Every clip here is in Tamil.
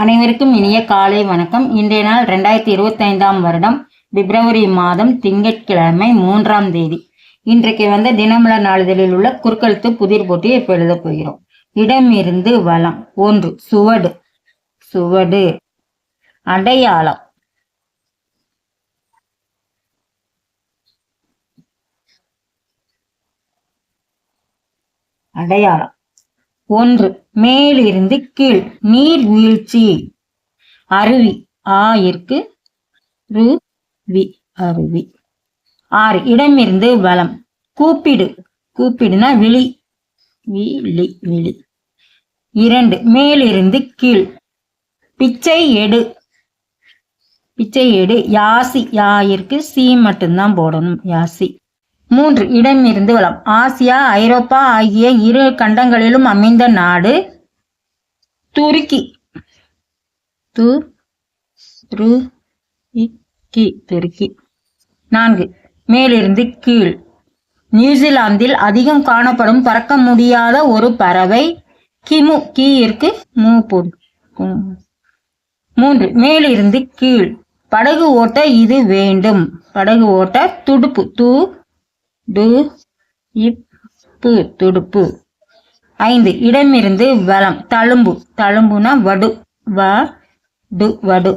அனைவருக்கும் இனிய காலை வணக்கம். இன்றைய நாள் 2025 வருடம் பிப்ரவரி மாதம் திங்கட்கிழமை 3ஆம் தேதி. இன்றைக்கு தினமலர் நாளிதழில் உள்ள குறுக்கெழுத்து புதிர் போட்டியை இப்ப எழுத போகிறோம். இடமிருந்து வளம். 1 சுவடு. சுவடு. அடையாளம். அடையாளம். 1 மேலிருந்து கீழ். நீர் வீழ்ச்சி. அருவி. ஆயிருக்கு ருவி. அருவி. 6 இடமிருந்து வலம். கூப்பிடு. கூப்பிடுனா விழி. விழி. விழி. 2 மேலிருந்து கீழ். பிச்சை எடு. பிச்சை எடு. யாசி. யாயிருக்கு சி மட்டும்தான் போடணும். யாசி. 3 இடமிருந்து வலம். ஆசியா ஐரோப்பா ஆகிய இரு கண்டங்களிலும் அமைந்த நாடு துருக்கி. துருக்கி. 4 மேலிருந்து கீழ். நியூசிலாந்தில் அதிகம் காணப்படும் பறக்க முடியாத ஒரு பறவை கிமு. கீயிற்கு மூ போடு. 3 மேலிருந்து கீழ். படகு ஓட்ட இது வேண்டும். படகு ஓட்ட துடுப்பு. துடுப்பு. 5 இடமிருந்து வலம். தழும்பு. தழும்புனா வடு. வடு.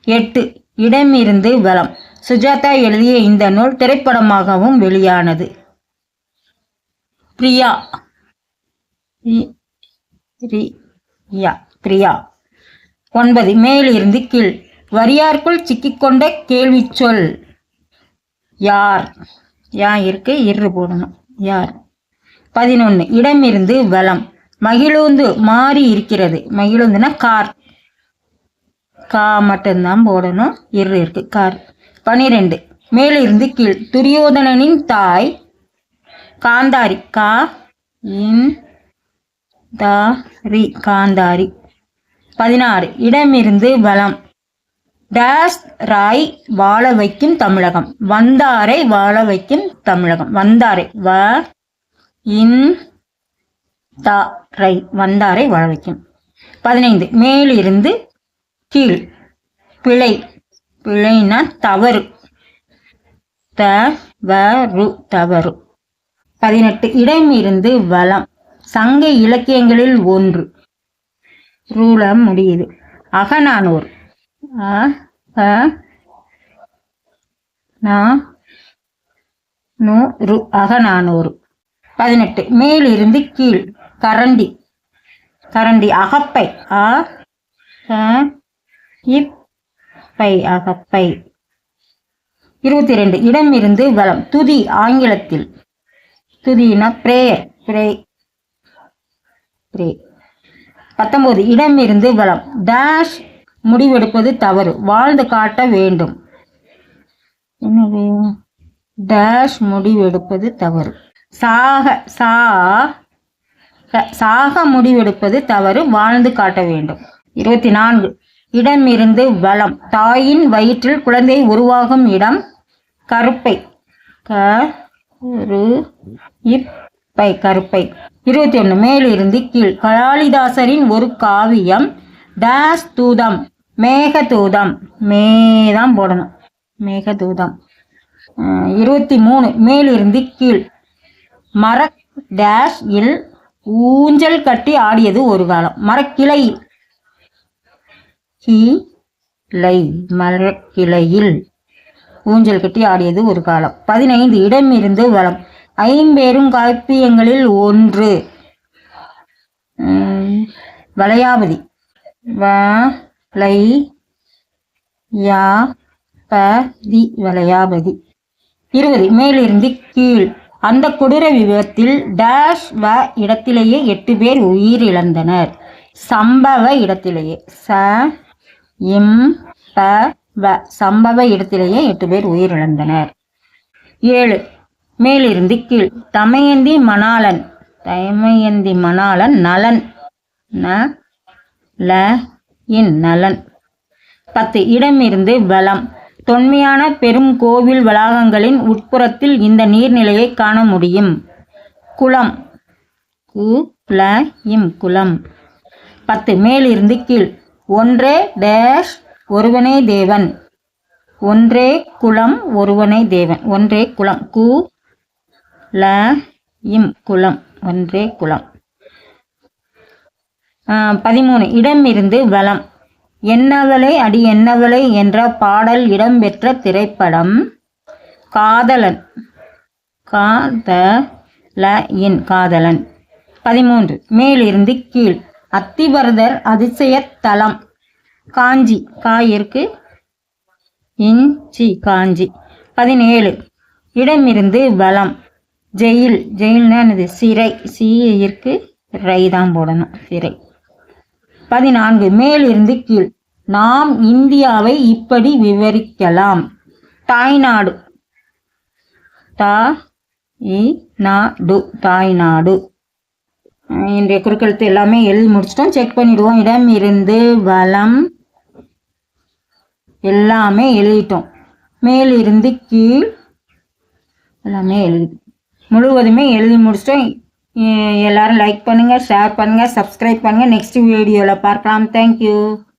8 இடமிருந்து வலம். சுஜாதா எழுதிய இந்த நூல் திரைப்படமாகவும் வெளியானது. பிரியா. பிரியா. 9 மேலிருந்து கீழ். வரியார்க்குள் சிக்கிக்கொண்ட கேள்வி சொல். யார். இருக்கு இரு போடணும். யார். 11 இடமிருந்து வலம். மகிழுந்து மாறி இருக்கிறது. மகிழுந்துனா கார். கா மட்டும்தான் போடணும். இரு இருக்கு கார். 12 மேலிருந்து கீழ். துரியோதனனின் தாய் காந்தாரி. காந்தாரி. 16 இடமிருந்து வலம். டேஸ் ராய் வாழ வைக்கும் தமிழகம். வந்தாரை வாழ வைக்கும் தமிழகம். வந்தாரை வந்தாரை வாழ வைக்கும். 15 மேலிருந்து கீழ். பிழை. பிழைனா தவறு. தவறு. 18 இடமிருந்து வலம். சங்க இலக்கியங்களில் ஒன்று. ரூல முடியுது. அகநானூறு. அகநானூறு. 18 மேலிருந்து கீழ். கரண்டி. கரண்டி. அகப்பை. அகப்பை. 22 இடமிருந்து வலம். துதி. ஆங்கிலத்தில் துதினா பிரேயர். 19 இடமிருந்து வலம். டேஷ் முடிவெடுப்பது தவறு. வாழ்ந்து காட்ட வேண்டும். எனவே டேஷ் முடிவெடுப்பது தவறு. சாக முடிவெடுப்பது தவறு. வாழ்ந்து காட்ட வேண்டும். 24 இடமிருந்து வலம். தாயின் வயிற்றில் குழந்தை உருவாகும் இடம். கருப்பை. கருப்பை. 21 மேலிருந்து கீழ். காளிதாசரின் ஒரு காவியம். டேஷ் தூதம். மேகதூதம். மேதான் போடணும். மேகதூதம். 23 மேலிருந்து கீழ். மர டேஷ் இல் ஊஞ்சல் கட்டி ஆடியது ஒரு காலம். மரக்கிளை. மரக்கிளையில் ஊஞ்சல் கட்டி ஆடியது ஒரு காலம். 15 இடமிருந்து வலம். ஐம்பெரும் காப்பியங்களில் ஒன்று. வளையாபதி. வளையாபதி. 20 மேலிருந்து கீழ். அந்த கொடூர விபத்தில் டேஷ் இடத்திலேயே 8 பேர் உயிரிழந்தனர். சம்பவ இடத்திலேயே. சம்பவ இடத்திலேயே 8 பேர் உயிரிழந்தனர். 7 மேலிருந்து கீழ். தமயந்தி மணாளன். தமயந்தி மணாளன் நலன். நலன். 10 இடமிருந்து வலம். தொன்மையான பெரும் கோவில் வளாகங்களின் உட்புறத்தில் இந்த நீர்நிலையை காண முடியும். குளம். குளம். 10 மேலிருந்து கீழ். ஒன்றே டேஷ் ஒருவனே தேவன். ஒன்றே குலம் ஒருவனே தேவன். ஒன்றே குலம் குலம் ஒன்றே குலம். 13 இடமிருந்து வலம். என்னவளே அடி என்னவளே என்ற பாடல் இடம்பெற்ற திரைப்படம் காதலன். காதலன். 13 மேலிருந்து கீழ். அத்திவரதர் அதிசய தலம் காஞ்சி. காயிற்கு இஞ்சி காஞ்சி. 17 இடமிருந்து வலம். ஜெயில். ஜெயில்னு சிறை. சீயிற்கு ரைதான் போடணும். சிறை. 14 மேலிருந்து கீழ். நாம் இந்தியாவை இப்படி விவரிக்கலாம். தாய்நாடு. தாய்நாடு. இன்றைய குறுக்கெழுத்து எல்லாமே எழுதி முடிச்சிட்டோம். செக் பண்ணிடுவோம். இடம் இருந்து வலம் எல்லாமே எழுதிட்டோம். மேலிருந்து கீழ் எல்லாமே முழுவதுமே எழுதி முடிச்சிட்டோம். எல்லாரும் லைக் பண்ணுங்கள், ஷேர் பண்ணுங்கள், சப்ஸ்கிரைப் பண்ணுங்கள். நெக்ஸ்ட் வீடியோவில் பார்க்கலாம். தேங்க்யூ.